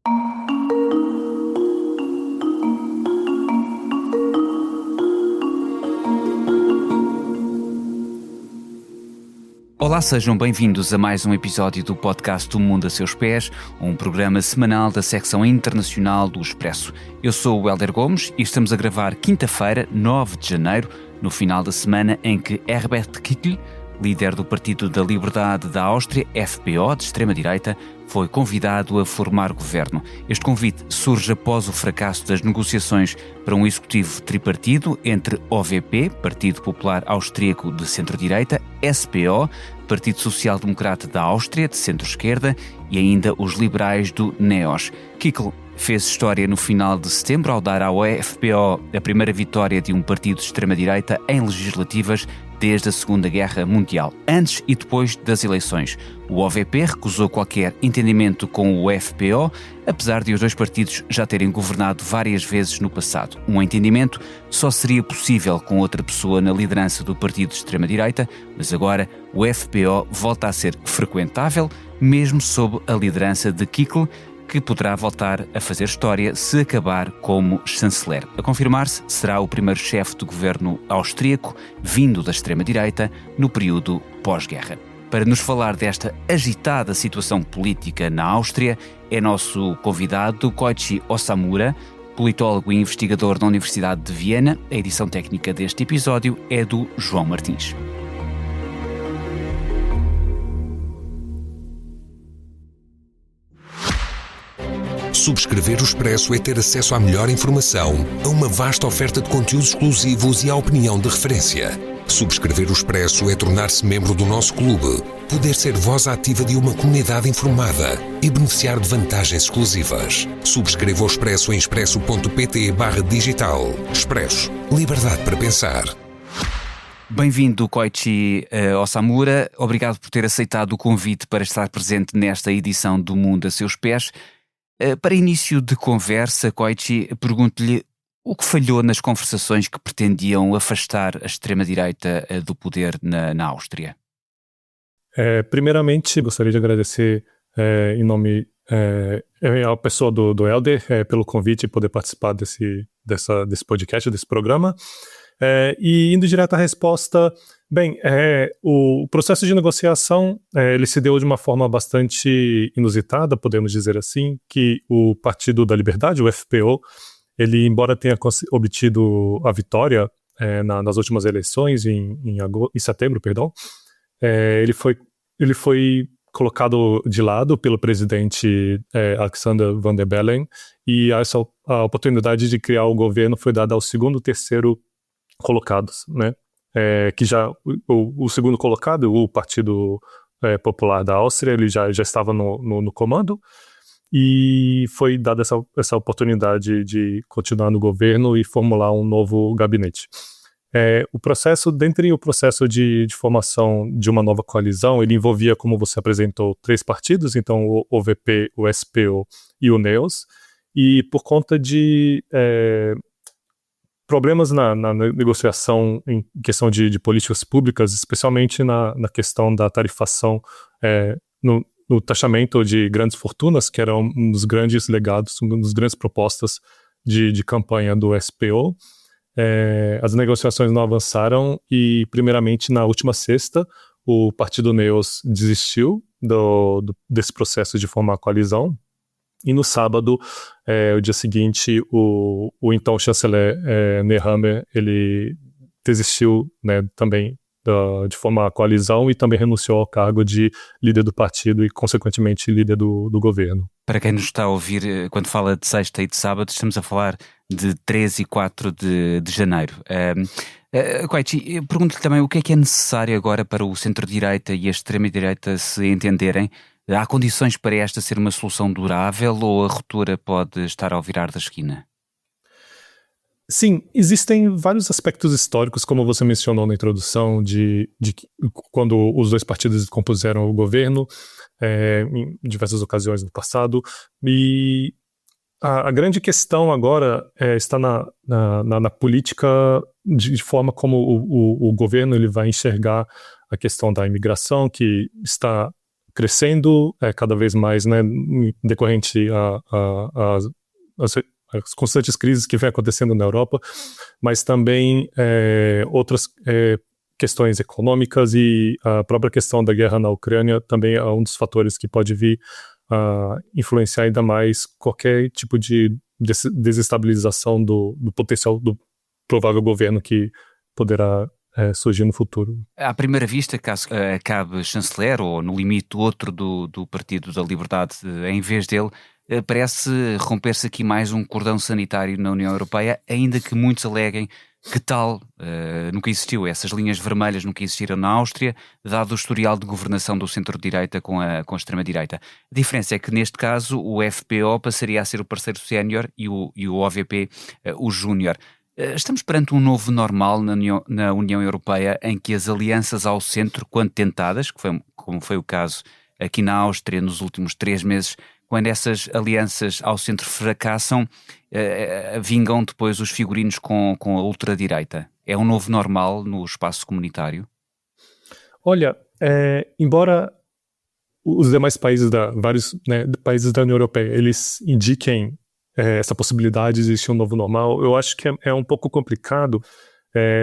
Olá, sejam bem-vindos a mais um episódio do podcast do Mundo a Seus Pés, um programa semanal da secção internacional do Expresso. Eu sou o Hélder Gomes e estamos a gravar quinta-feira, 9 de janeiro, no final da semana em que Herbert Kickl, líder do Partido da Liberdade da Áustria, FPÖ, de extrema-direita, foi convidado a formar governo. Este convite surge após o fracasso das negociações para um executivo tripartido entre OVP, Partido Popular Austríaco de centro-direita, SPÖ, Partido Social Democrata da Áustria, de centro-esquerda, e ainda os liberais do NEOS. Kickl fez história no final de setembro ao dar ao FPÖ a primeira vitória de um partido de extrema-direita em legislativas desde a Segunda Guerra Mundial. Antes e depois das eleições, o OVP recusou qualquer entendimento com o FPÖ, apesar de os dois partidos já terem governado várias vezes no passado. Um entendimento só seria possível com outra pessoa na liderança do partido de extrema-direita, mas agora o FPÖ volta a ser frequentável, mesmo sob a liderança de Kickl, que poderá voltar a fazer história se acabar como chanceler. A confirmar-se, será o primeiro chefe de governo austríaco vindo da extrema-direita no período pós-guerra. Para nos falar desta agitada situação política na Áustria, é nosso convidado Koichi Osamura, politólogo e investigador da Universidade de Viena. A edição técnica deste episódio é do João Martins. Subscrever o Expresso é ter acesso à melhor informação, a uma vasta oferta de conteúdos exclusivos e à opinião de referência. Subscrever o Expresso é tornar-se membro do nosso clube, poder ser voz ativa de uma comunidade informada e beneficiar de vantagens exclusivas. Subscreva o Expresso em expresso.pt/digital. Expresso. Liberdade para pensar. Bem-vindo, Koichi Osamura. Obrigado por ter aceitado o convite para estar presente nesta edição do Mundo a Seus Pés. Para início de conversa, Koichi, pergunto-lhe o que falhou nas conversações que pretendiam afastar a extrema-direita do poder na Áustria. Primeiramente, gostaria de agradecer em nome à pessoa do Hélder pelo convite e poder participar desse podcast, desse programa. E indo direto à resposta, o processo de negociação ele se deu de uma forma bastante inusitada, podemos dizer assim, que o Partido da Liberdade, o FPÖ, ele, embora tenha obtido a vitória nas últimas eleições, em setembro, ele foi colocado de lado pelo presidente Alexander Van der Bellen, e a oportunidade de criar o governo foi dada ao segundo e terceiro colocados, né? Que já o segundo colocado, o Partido Popular da Áustria, ele já estava no comando, e foi dada essa oportunidade de continuar no governo e formular um novo gabinete. Dentre o processo de formação de uma nova coalizão, ele envolvia, como você apresentou, 3 partidos, então o OVP, o SPÖ e o NEOS, e por conta de problemas na negociação em questão de políticas públicas, especialmente na questão da tarifação, no taxamento de grandes fortunas, que era um dos grandes legados, uma das grandes propostas de campanha do SPÖ. As negociações não avançaram e, primeiramente, na última sexta, o Partido NEOS desistiu desse processo de formar a coalizão. E no sábado, o dia seguinte, o então chanceler Nehammer, ele desistiu, né, também de formar a coalizão e também renunciou ao cargo de líder do partido e, consequentemente, líder do governo. Para quem nos está a ouvir, quando fala de sexta e de sábado, estamos a falar de 3 e 4 de janeiro. Koichi, pergunto-lhe também o que é necessário agora para o centro-direita e a extrema-direita se entenderem. Há condições para esta ser uma solução durável ou a ruptura pode estar ao virar da esquina? Sim, existem vários aspectos históricos, como você mencionou na introdução, de quando os dois partidos compuseram o governo, em diversas ocasiões no passado, e a grande questão agora está na política, de forma como o governo ele vai enxergar a questão da imigração, que está crescendo cada vez mais, né, decorrente as constantes crises que vem acontecendo na Europa, mas também outras questões econômicas, e a própria questão da guerra na Ucrânia também é um dos fatores que pode vir a influenciar ainda mais qualquer tipo de desestabilização do potencial do provável governo que poderá surgir no futuro. À primeira vista, caso acabe chanceler, ou no limite outro do Partido da Liberdade em vez dele, parece romper-se aqui mais um cordão sanitário na União Europeia, ainda que muitos aleguem que tal nunca existiu. Essas linhas vermelhas nunca existiram na Áustria, dado o historial de governação do centro-direita com a extrema-direita. A diferença é que, neste caso, o FPO passaria a ser o parceiro sénior e o OVP o júnior. Estamos perante um novo normal na União Europeia, em que as alianças ao centro, quando tentadas, como foi o caso aqui na Áustria nos últimos 3 meses, quando essas alianças ao centro fracassam, vingam depois os figurinos com a ultradireita. É um novo normal no espaço comunitário? Olha, embora os demais países vários países da União Europeia, eles indiquem essa possibilidade de existir um novo normal, eu acho que é um pouco complicado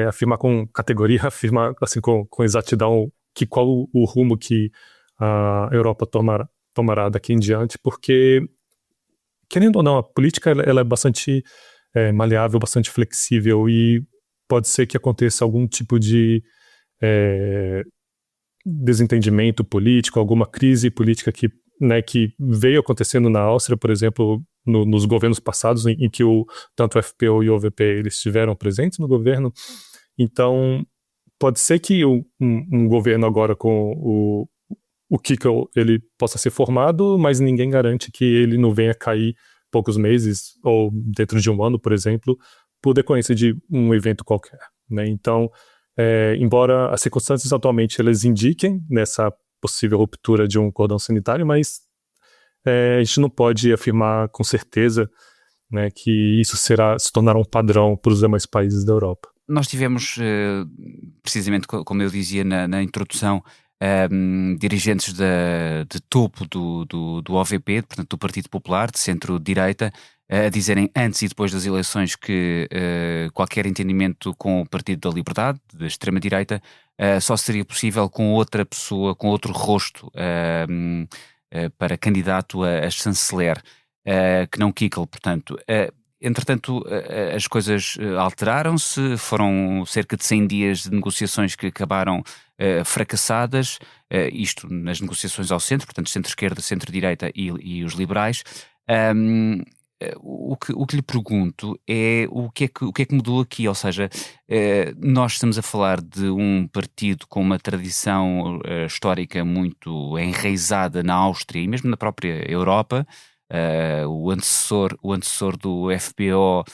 afirmar com categoria, afirmar assim, com exatidão qual o rumo que a Europa tomará daqui em diante, porque, querendo ou não, a política ela é bastante maleável, bastante flexível, e pode ser que aconteça algum tipo de desentendimento político, alguma crise política que veio acontecendo na Áustria, por exemplo, nos governos passados, em que tanto o FPO e o OVP eles estiveram presentes no governo. Então, pode ser que um governo agora com o Kickl ele possa ser formado, mas ninguém garante que ele não venha cair poucos meses ou dentro de um ano, por exemplo, por decorrência de um evento qualquer, né? Então, embora as circunstâncias atualmente elas indiquem nessa possível ruptura de um cordão sanitário, mas a gente não pode afirmar com certeza, né, que isso se tornará um padrão para os demais países da Europa. Nós tivemos, precisamente como eu dizia na introdução, dirigentes de topo do OVP, portanto do Partido Popular, de centro-direita, a dizerem antes e depois das eleições que qualquer entendimento com o Partido da Liberdade, da extrema-direita, só seria possível com outra pessoa, com outro rosto para candidato a chanceler, que não Kickl, portanto. Entretanto, as coisas alteraram-se, foram cerca de 100 dias de negociações que acabaram fracassadas, isto nas negociações ao centro, portanto centro-esquerda, centro-direita e os liberais. O que lhe pergunto é o que é que mudou aqui, ou seja, nós estamos a falar de um partido com uma tradição histórica muito enraizada na Áustria e mesmo na própria Europa. O antecessor do FPO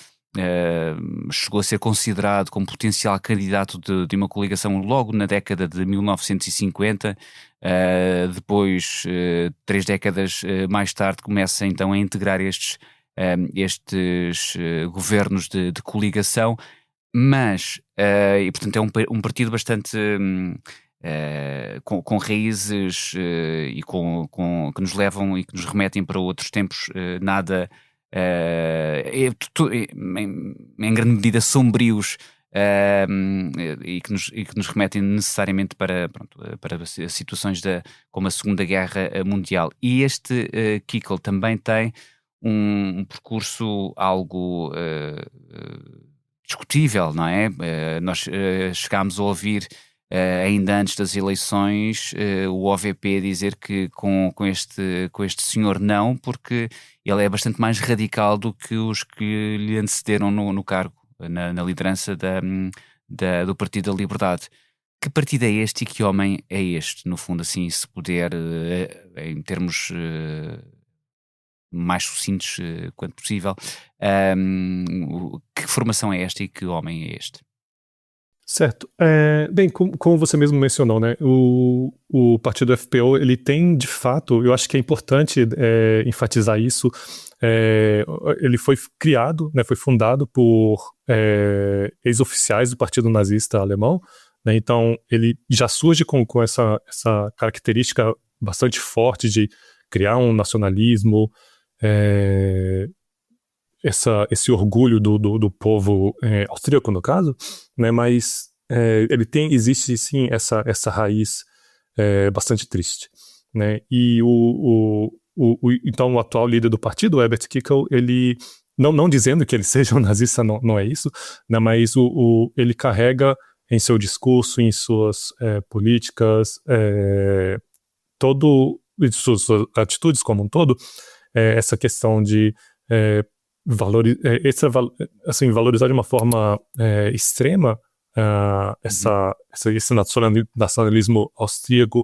chegou a ser considerado como potencial candidato de uma coligação logo na década de 1950, depois 3 décadas mais tarde começa então a integrar estes governos de coligação, mas e portanto é um partido bastante com raízes e que nos levam e que nos remetem para outros tempos nada em grande medida sombrios, e que nos remetem necessariamente para situações como a Segunda Guerra Mundial. E este Kickl também tem um percurso algo discutível, não é? Nós chegámos a ouvir ainda antes das eleições o OVP dizer que com este senhor não, porque ele é bastante mais radical do que os que lhe antecederam no cargo, na liderança do Partido da Liberdade. Que partido é este e que homem é este, no fundo, assim, se puder, em termos mais sucintos quanto possível, que formação é esta e que homem é este? Certo. Bem, como você mesmo mencionou, né, o partido FPO, ele tem, de fato, eu acho que é importante enfatizar isso, ele foi criado, né, foi fundado por ex-oficiais do Partido Nazista Alemão, né, então ele já surge com essa característica bastante forte de criar um nacionalismo, esse orgulho do povo austríaco, no caso, né? Mas existe sim essa raiz bastante triste, né? E então o atual líder do partido, o Herbert Kickl, ele, não dizendo que ele seja um nazista, não é isso, né? Mas ele carrega em seu discurso, em suas políticas, em suas atitudes como um todo, essa questão de valorizar de uma forma extrema esse nacionalismo austríaco,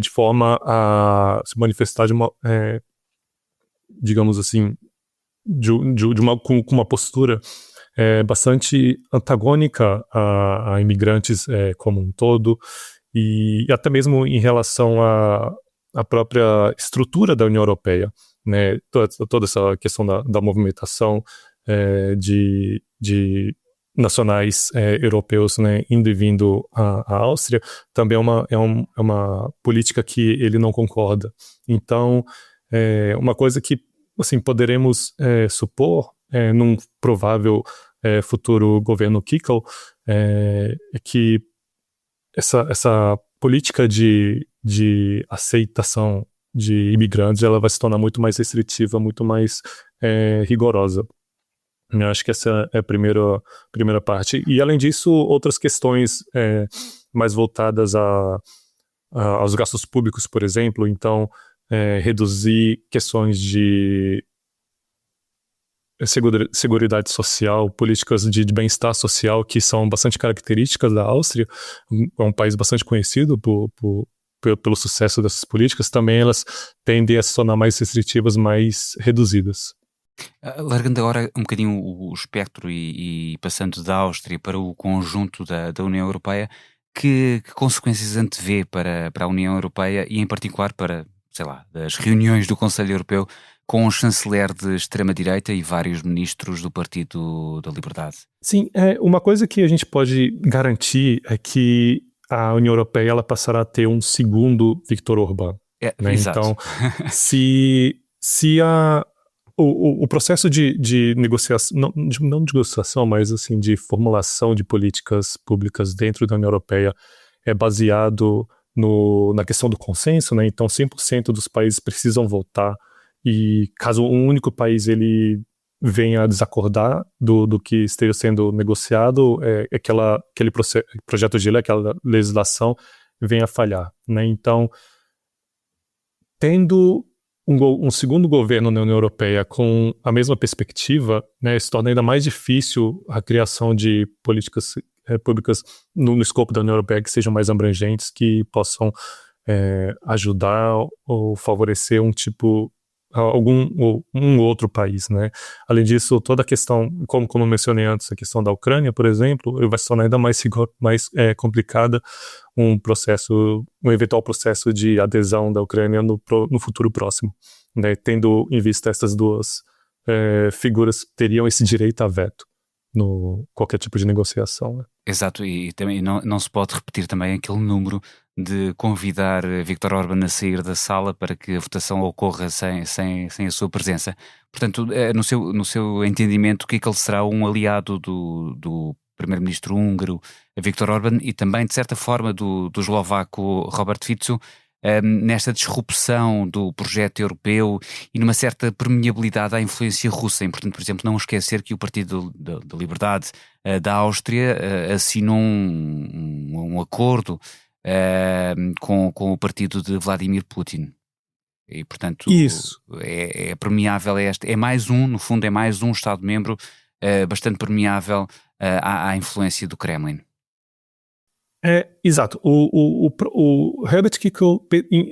de forma a se manifestar digamos assim, com uma postura bastante antagônica a imigrantes como um todo, e até mesmo em relação à própria estrutura da União Europeia, né? Toda essa questão da movimentação de nacionais europeus, né, indo e vindo à Áustria, também é uma política que ele não concorda. Então, uma coisa que assim, poderemos supor num provável futuro governo Kickl é que essa política de aceitação de imigrantes, ela vai se tornar muito mais restritiva, muito mais rigorosa. Eu acho que essa é a primeira parte. E, além disso, outras questões mais voltadas aos gastos públicos, por exemplo. Então, reduzir questões de seguridade social, políticas de bem-estar social, que são bastante características da Áustria. É um país bastante conhecido pelo sucesso dessas políticas. Também elas tendem a se tornar mais restritivas, mais reduzidas. Largando agora um bocadinho o espectro e passando da Áustria para o conjunto da União Europeia, que consequências antevê para a União Europeia e, em particular, para, sei lá, das reuniões do Conselho Europeu com o chanceler de extrema-direita e vários ministros do Partido da Liberdade? Sim, uma coisa que a gente pode garantir é que a União Europeia ela passará a ter um segundo Viktor Orbán. Né? Exato. Então, se o processo de negociação, não de negociação, mas assim, de formulação de políticas públicas dentro da União Europeia é baseado na questão do consenso, né? Então 100% dos países precisam votar, e caso um único país ele venha a desacordar do que esteja sendo negociado, aquele projeto de lei, aquela legislação venha a falhar, né? Então, tendo um segundo governo na União Europeia com a mesma perspectiva, né, se torna ainda mais difícil a criação de políticas públicas no escopo da União Europeia que sejam mais abrangentes, que possam ajudar ou favorecer um outro país, né? Além disso, toda a questão, como eu mencionei antes, a questão da Ucrânia, por exemplo, vai se tornar ainda mais complicada um eventual processo de adesão da Ucrânia no futuro próximo, né? Tendo em vista essas duas figuras que teriam esse direito a veto no qualquer tipo de negociação, né? Exato, e também não se pode repetir também aquele número de convidar Viktor Orbán a sair da sala para que a votação ocorra sem a sua presença. Portanto, no seu entendimento, o que é que ele será um aliado do primeiro-ministro húngaro, Viktor Orbán, e também, de certa forma, do eslovaco Robert Fico, nesta disrupção do projeto europeu e numa certa permeabilidade à influência russa. É importante, por exemplo, não esquecer que o Partido da Liberdade da Áustria assinou um acordo com o partido de Vladimir Putin. E, portanto, isso é permeável no fundo é mais um Estado-membro bastante permeável à influência do Kremlin. Exato. O Herbert Kickl,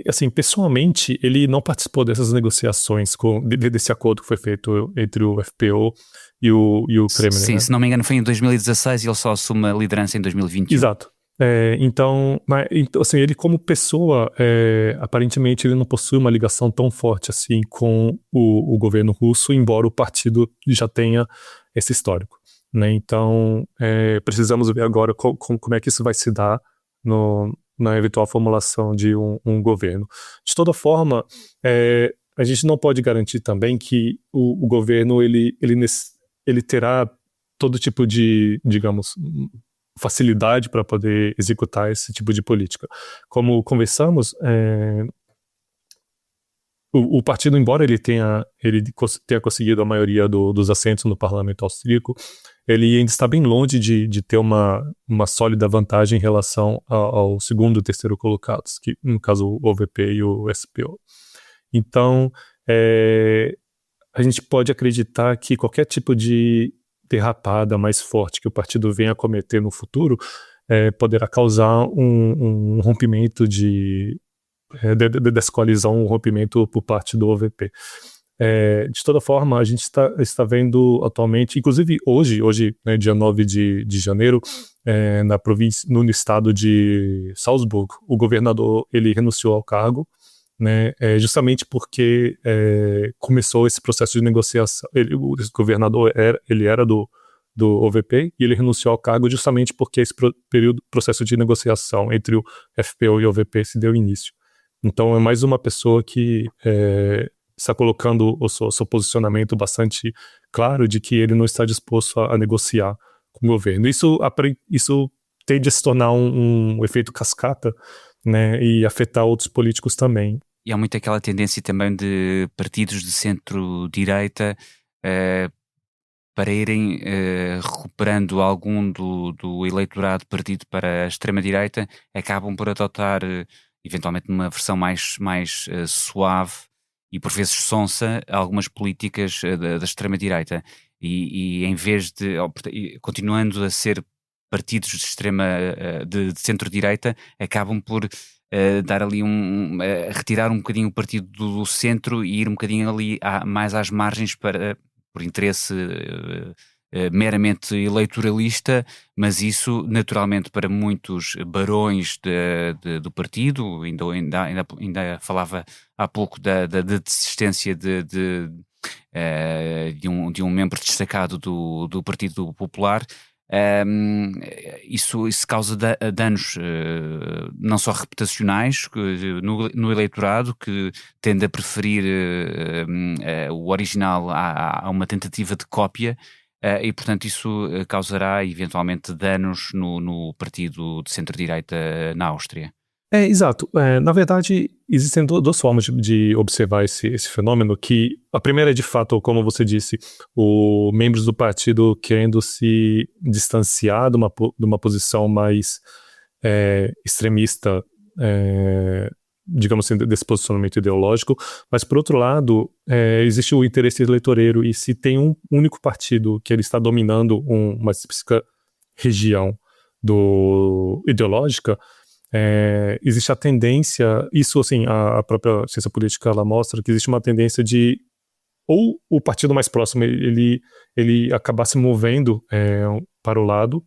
assim, pessoalmente, ele não participou dessas negociações desse acordo que foi feito entre o FPÖ e o Kremlin. Sim, né? Se não me engano foi em 2016 e ele só assume a liderança em 2021. Exato. Então, assim, ele como pessoa, aparentemente ele não possui uma ligação tão forte assim com o governo russo, embora o partido já tenha esse histórico. Né? Então, precisamos ver agora como é que isso vai se dar na eventual formulação de um governo. De toda forma, a gente não pode garantir também que o governo ele terá todo tipo de, digamos, facilidade para poder executar esse tipo de política. Como conversamos, o partido, embora ele tenha conseguido a maioria dos assentos no parlamento austríaco, ele ainda está bem longe de ter uma sólida vantagem em relação ao segundo e terceiro colocados, que no caso o OVP e o SPO. Então, a gente pode acreditar que qualquer tipo de derrapada mais forte que o partido venha a cometer no futuro poderá causar um rompimento dessa coalizão, um rompimento por parte do OVP. De toda forma, a gente está vendo atualmente, inclusive hoje, né, dia 9 de janeiro, na província, no estado de Salzburg, o governador ele renunciou ao cargo, né, justamente porque começou esse processo de negociação. O governador era do OVP e ele renunciou ao cargo justamente porque esse processo de negociação entre o FPO e o OVP se deu início. Então é mais uma pessoa que está colocando o seu posicionamento bastante claro de que ele não está disposto a negociar com o governo. Isso tende a se tornar um efeito cascata, né, e afetar outros políticos também. E há muito aquela tendência também de partidos de centro-direita para irem recuperando algum do eleitorado partido para a extrema-direita, acabam por adotar eventualmente numa versão mais suave e por vezes sonsa algumas políticas da extrema-direita e em vez de, continuando a ser partidos de centro-direita, acabam por dar ali retirar um bocadinho o partido do centro e ir um bocadinho ali mais às margens por interesse meramente eleitoralista, mas isso naturalmente para muitos barões do partido, ainda falava há pouco da desistência de um membro destacado do Partido Popular. Isso causa danos não só reputacionais no eleitorado, que tende a preferir o original a uma tentativa de cópia, e portanto isso causará eventualmente danos no partido de centro-direita na Áustria. Exato. Na verdade, existem duas formas de observar esse fenômeno, que a primeira é, de fato, como você disse, os membros do partido querendo se distanciar de uma posição mais extremista, digamos assim, desse posicionamento ideológico, mas, por outro lado, existe o interesse eleitoreiro, e se tem um único partido que ele está dominando uma específica região ideológica, existe a tendência, isso assim, a própria ciência política ela mostra que existe uma tendência de ou o partido mais próximo ele acabar se movendo para o lado,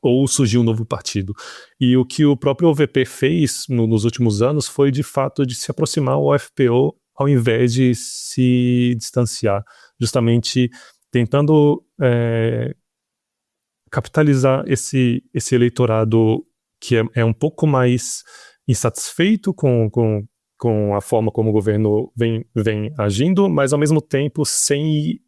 ou surgir um novo partido. E o que o próprio OVP fez nos últimos anos foi de fato de se aproximar ao FPO ao invés de se distanciar, justamente tentando capitalizar esse eleitorado que é um pouco mais insatisfeito com a forma como o governo vem agindo, mas ao mesmo tempo sem ir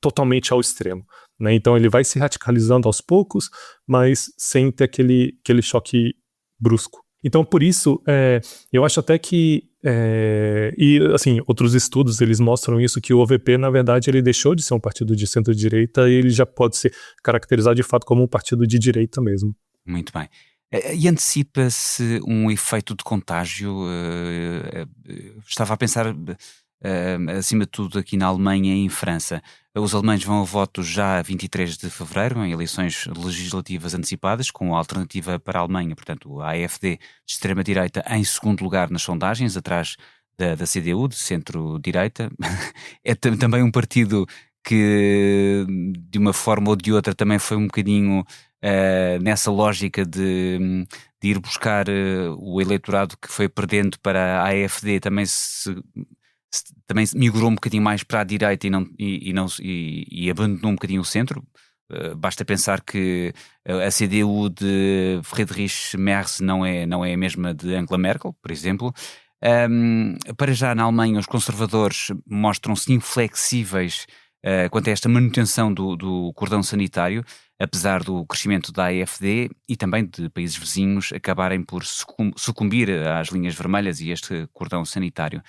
totalmente ao extremo, né? Então ele vai se radicalizando aos poucos, mas sem ter aquele choque brusco. Então por isso, eu acho até que, e assim, outros estudos eles mostram isso, que o OVP na verdade ele deixou de ser um partido de centro-direita e ele já pode ser caracterizado de fato como um partido de direita mesmo. Muito bem. E antecipa-se um efeito de contágio? Estava a pensar, acima de tudo, aqui na Alemanha e em França. Os alemães vão a votos já a 23 de fevereiro, em eleições legislativas antecipadas, com a alternativa para a Alemanha, portanto, a AfD de extrema-direita em segundo lugar nas sondagens, atrás da CDU, de centro-direita. É também um partido que, de uma forma ou de outra, também foi um bocadinho nessa lógica de ir buscar o eleitorado que foi perdendo para a AfD, também migrou um bocadinho mais para a direita e abandonou um bocadinho o centro. Basta pensar que a CDU de Friedrich Merz não é a mesma de Angela Merkel, por exemplo. Para já, na Alemanha, os conservadores mostram-se inflexíveis quanto a esta manutenção do cordão sanitário, apesar do crescimento da AfD e também de países vizinhos acabarem por sucumbir às linhas vermelhas e este cordão sanitário.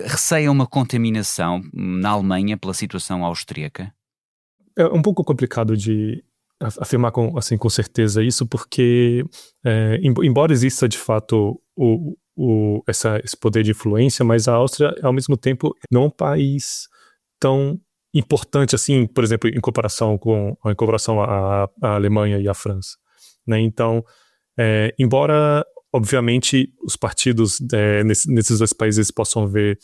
Receia uma contaminação na Alemanha pela situação austríaca? É um pouco complicado de afirmar com certeza isso, porque embora exista de fato esse poder de influência, mas a Áustria, ao mesmo tempo, não é um país tão importante assim, por exemplo, em comparação à Alemanha e à França, né? Então, embora obviamente os partidos nesses dois países possam ver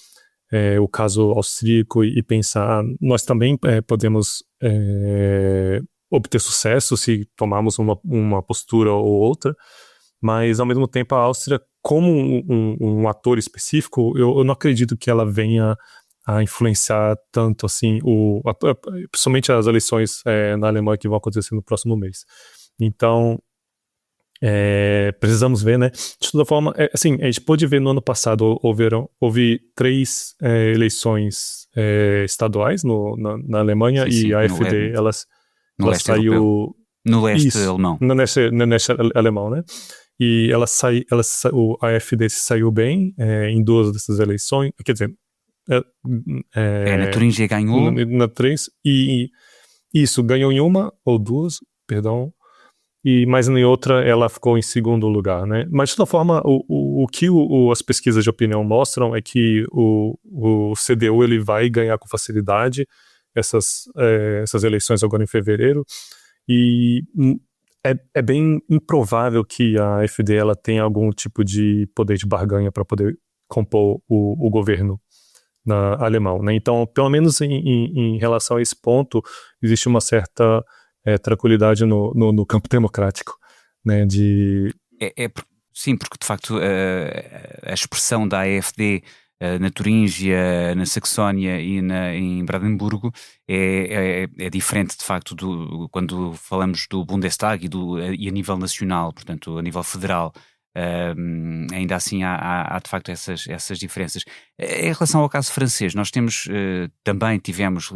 o caso austríaco e pensar, nós também podemos obter sucesso se tomarmos uma postura ou outra, mas ao mesmo tempo a Áustria, como um ator específico, eu não acredito que ela venha a influenciar tanto assim, principalmente as eleições na Alemanha que vão acontecer no próximo mês. Então, precisamos ver, né? De toda forma, assim, a gente pôde ver no ano passado, houve 3 eleições estaduais na Alemanha, sim, e a AfD, ela saiu... Europeu. No leste alemão. No leste alemão, né? E a AfD saiu bem em 2 dessas eleições, quer dizer... na Turingia ganhou. Na 3, e isso, ganhou em 1 ou 2, perdão, mas em outra ela ficou em segundo lugar, né? Mas de toda forma, o que as pesquisas de opinião mostram é que o CDU ele vai ganhar com facilidade essas eleições agora em fevereiro, e é bem improvável que a AfD ela tenha algum tipo de poder de barganha para poder compor o governo alemão, né? Então, pelo menos em relação a esse ponto, existe uma certa tranquilidade no campo democrático, né? Sim, porque de facto a expressão da AfD na Turíngia, na Saxónia e em Brandemburgo é diferente de facto quando falamos do Bundestag e a nível nacional, portanto a nível federal. Ainda assim há de facto essas diferenças. Em relação ao caso francês, nós também tivemos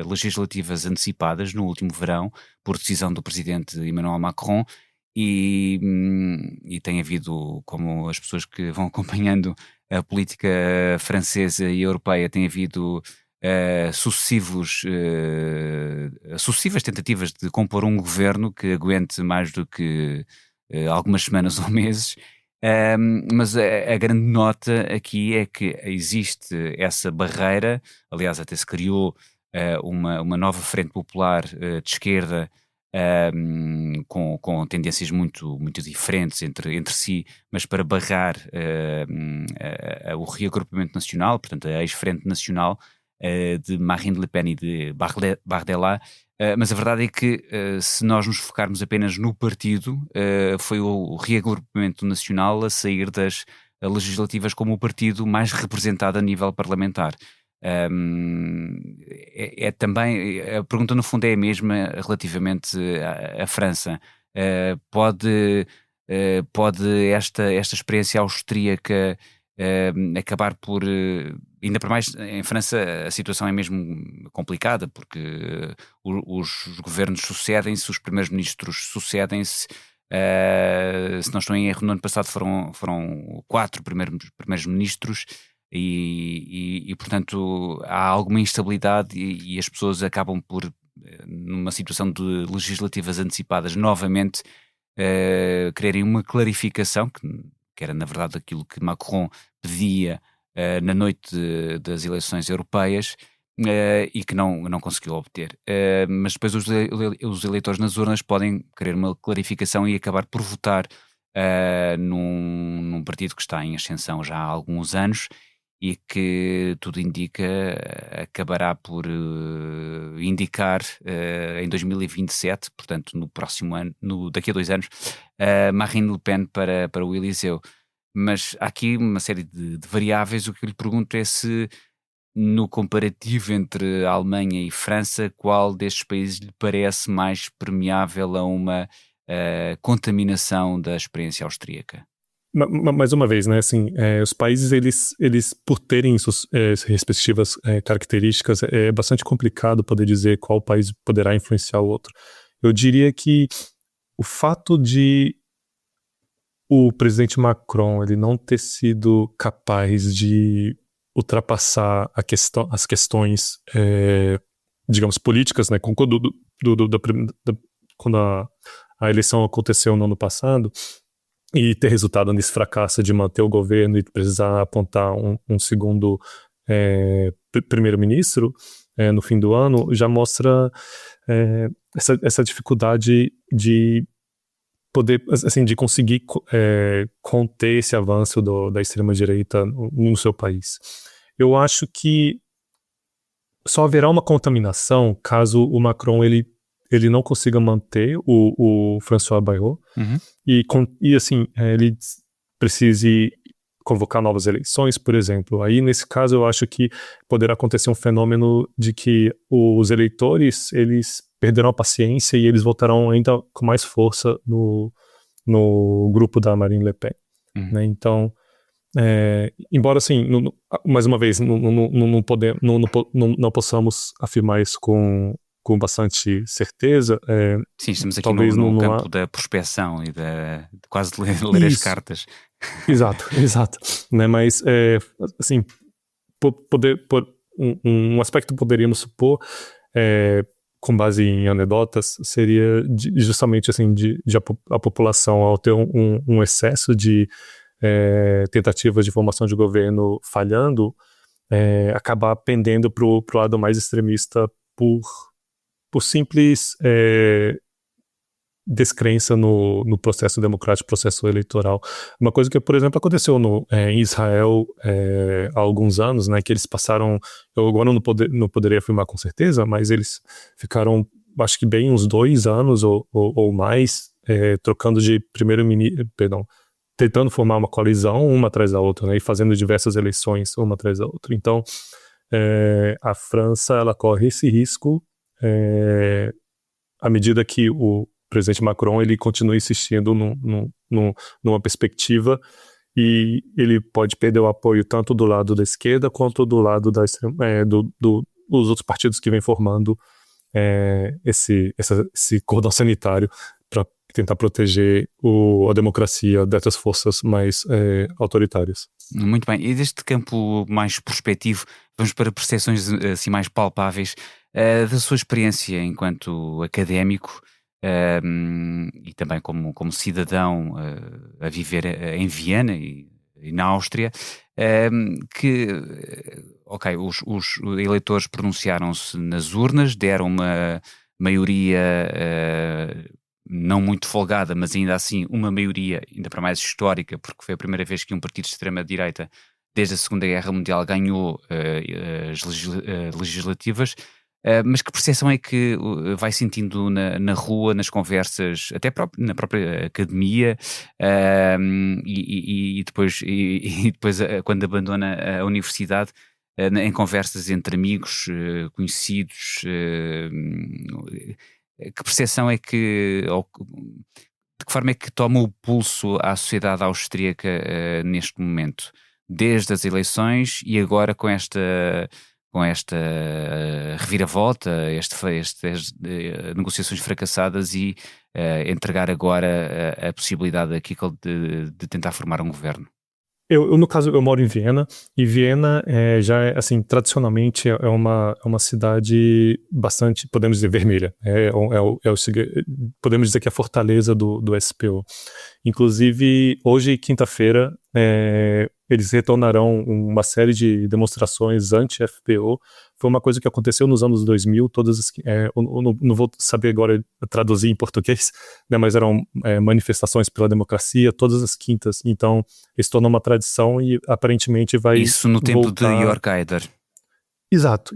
legislativas antecipadas no último verão por decisão do presidente Emmanuel Macron, e tem havido, como as pessoas que vão acompanhando a política francesa e europeia, tem havido sucessivas tentativas de compor um governo que aguente mais do que algumas semanas ou meses, mas a grande nota aqui é que existe essa barreira. Aliás, até se criou uma nova frente popular de esquerda, com tendências muito, muito diferentes entre si, mas para barrar o reagrupamento nacional, portanto a ex-frente nacional de Marine Le Pen e de Bardella. Mas a verdade é que se nós nos focarmos apenas no partido, foi o reagrupamento nacional a sair das legislativas como o partido mais representado a nível parlamentar. Também, a pergunta no fundo é a mesma relativamente à França. Pode esta experiência austríaca acabar por... ainda por mais, em França a situação é mesmo complicada, porque os governos sucedem-se, os primeiros ministros sucedem-se. Se não estou em erro, no ano passado foram 4 primeiros ministros, e portanto há alguma instabilidade, e as pessoas acabam por, numa situação de legislativas antecipadas, novamente quererem uma clarificação, que era na verdade aquilo que Macron pedia na noite das eleições europeias, e que não conseguiu obter. Mas depois os eleitores nas urnas podem querer uma clarificação e acabar por votar num partido que está em ascensão já há alguns anos, e que tudo indica acabará por indicar em 2027, portanto no próximo ano, daqui a 2 anos, Marine Le Pen para o Eliseu. Mas há aqui uma série de variáveis. O que eu lhe pergunto é se no comparativo entre a Alemanha e França, qual destes países lhe parece mais permeável a uma contaminação da experiência austríaca? Mais uma vez, né, assim, os países, eles por terem suas respectivas características, é bastante complicado poder dizer qual país poderá influenciar o outro. Eu diria que o fato de o presidente Macron ele não ter sido capaz de ultrapassar as questões, digamos, políticas, né, quando a eleição aconteceu no ano passado, e ter resultado nesse fracasso de manter o governo e precisar apontar um segundo primeiro-ministro no fim do ano, já mostra essa dificuldade de poder, assim, de conseguir conter esse avanço da extrema-direita no seu país. Eu acho que só haverá uma contaminação caso o Macron ele não consiga manter o François Bayrou, e assim, ele precise convocar novas eleições, por exemplo. Aí, nesse caso, eu acho que poderá acontecer um fenômeno de que os eleitores, eles perderão a paciência e eles votarão ainda com mais força no grupo da Marine Le Pen. Né? Então, embora, assim, mais uma vez, não possamos afirmar isso com bastante certeza. Sim, estamos aqui talvez no campo da prospecção e de quase ler as cartas. Exato. Né? Mas, assim, um aspecto que poderíamos supor, com base em anedotas, seria justamente assim, de a população, ao ter um excesso de tentativas de formação de governo falhando, acabar pendendo para o lado mais extremista por simples descrença no processo democrático, processo eleitoral. Uma coisa que, por exemplo, aconteceu em Israel há alguns anos, né, que eles passaram, eu agora não poderia afirmar com certeza, mas eles ficaram, acho que bem uns 2 anos ou mais, trocando de tentando formar uma coalizão uma atrás da outra, né, e fazendo diversas eleições uma atrás da outra. Então, a França, ela corre esse risco à medida que o presidente Macron ele continua insistindo numa perspectiva, e ele pode perder o apoio tanto do lado da esquerda quanto do lado dos outros partidos que vêm formando esse cordão sanitário para tentar proteger a democracia dessas forças mais autoritárias. Muito bem, e deste campo mais prospectivo, vamos para percepções assim mais palpáveis da sua experiência enquanto académico e também como cidadão a viver em Viena e na Áustria, os eleitores pronunciaram-se nas urnas, deram uma maioria não muito folgada, mas ainda assim uma maioria, ainda para mais histórica, porque foi a primeira vez que um partido de extrema-direita desde a Segunda Guerra Mundial ganhou as legislativas. Mas que percepção é que vai sentindo na rua, nas conversas, até na própria academia, e depois quando abandona a universidade, em conversas entre amigos, conhecidos, que percepção é que, de que forma é que toma o pulso à sociedade austríaca neste momento, desde as eleições e agora com esta reviravolta, estas negociações fracassadas e entregar agora a possibilidade aqui de tentar formar um governo? No caso, eu moro em Viena, e Viena já assim, tradicionalmente é uma cidade bastante, podemos dizer, vermelha. Podemos dizer que é a fortaleza do SPO. Inclusive, hoje, quinta-feira, eles retornarão uma série de demonstrações anti-FPO. Foi uma coisa que aconteceu nos anos 2000, eu não vou saber agora traduzir em português, né, mas eram manifestações pela democracia todas as quintas. Então, isso tornou uma tradição e aparentemente vai Isso no tempo de Jörg Haider. Exato.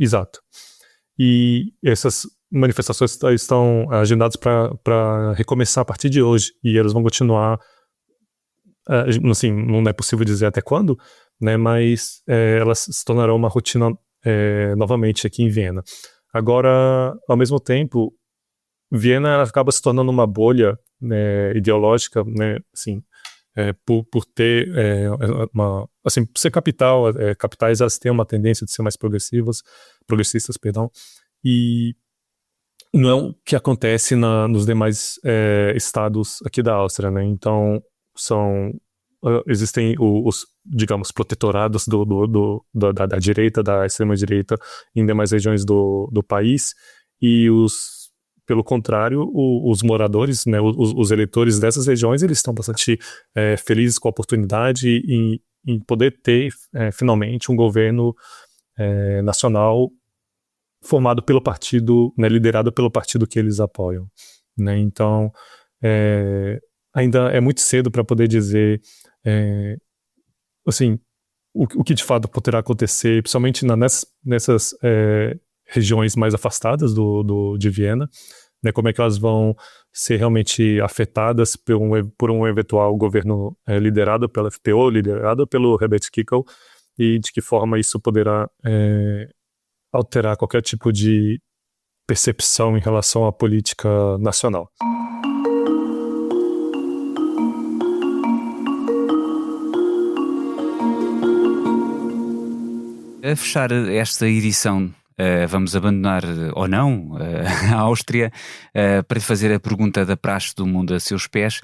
E essas manifestações estão agendadas para recomeçar a partir de hoje, e elas vão continuar, assim, não é possível dizer até quando, né, mas elas se tornarão uma rotina novamente aqui em Viena. Agora, ao mesmo tempo, Viena ela acaba se tornando uma bolha, né, ideológica, né, assim, por ter por ser capital, capitais elas têm uma tendência de ser mais progressistas, perdão, e não é o que acontece nos demais estados aqui da Áustria, né? Então existem os, digamos, protetorados da direita, da extrema-direita em demais regiões do país, e pelo contrário, os moradores, né, os eleitores dessas regiões, eles estão bastante felizes com a oportunidade em poder ter finalmente um governo nacional formado pelo partido, né, liderado pelo partido que eles apoiam, né? Então, ainda é muito cedo para poder dizer assim, o que de fato poderá acontecer, principalmente nessas regiões mais afastadas de Viena, né, como é que elas vão ser realmente afetadas por um eventual governo liderado pela FPÖ, liderado pelo Herbert Kickl, e de que forma isso poderá alterar qualquer tipo de percepção em relação à política nacional. A fechar esta edição, vamos abandonar ou não a Áustria para fazer a pergunta da praxe do mundo a seus pés.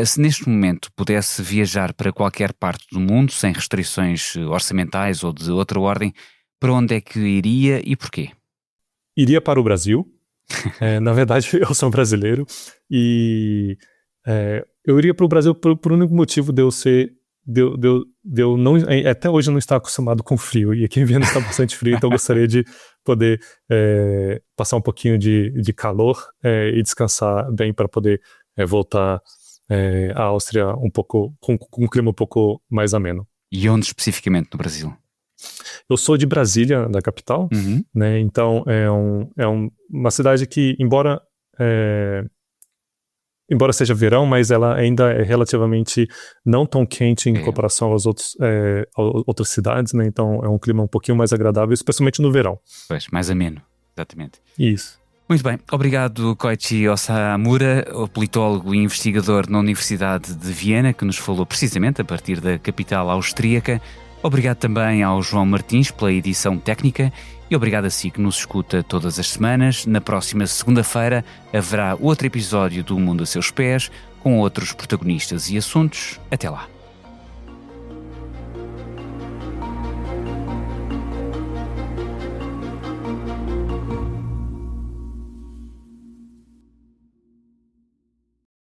Se neste momento pudesse viajar para qualquer parte do mundo, sem restrições orçamentais ou de outra ordem, para onde é que iria e porquê? Iria para o Brasil. Na verdade, eu sou brasileiro e eu iria para o Brasil por único motivo de eu ser... eu não, até hoje eu não estou acostumado com frio, e aqui em Viena está bastante frio, então eu gostaria de poder passar um pouquinho de calor e descansar bem para poder voltar à Áustria um pouco, com um clima um pouco mais ameno. E onde especificamente no Brasil? Eu sou de Brasília, da capital, né? Então é uma cidade que, embora seja verão, mas ela ainda é relativamente não tão quente em comparação às outras cidades, né? Então é um clima um pouquinho mais agradável, especialmente no verão. Pois, mais ameno, exatamente. Isso. Muito bem, obrigado Koichi Osamura, o politólogo e investigador na Universidade de Viena, que nos falou precisamente a partir da capital austríaca. Obrigado também ao João Martins pela edição técnica e obrigado a si que nos escuta todas as semanas. Na próxima segunda-feira haverá outro episódio do Mundo a Seus Pés com outros protagonistas e assuntos. Até lá.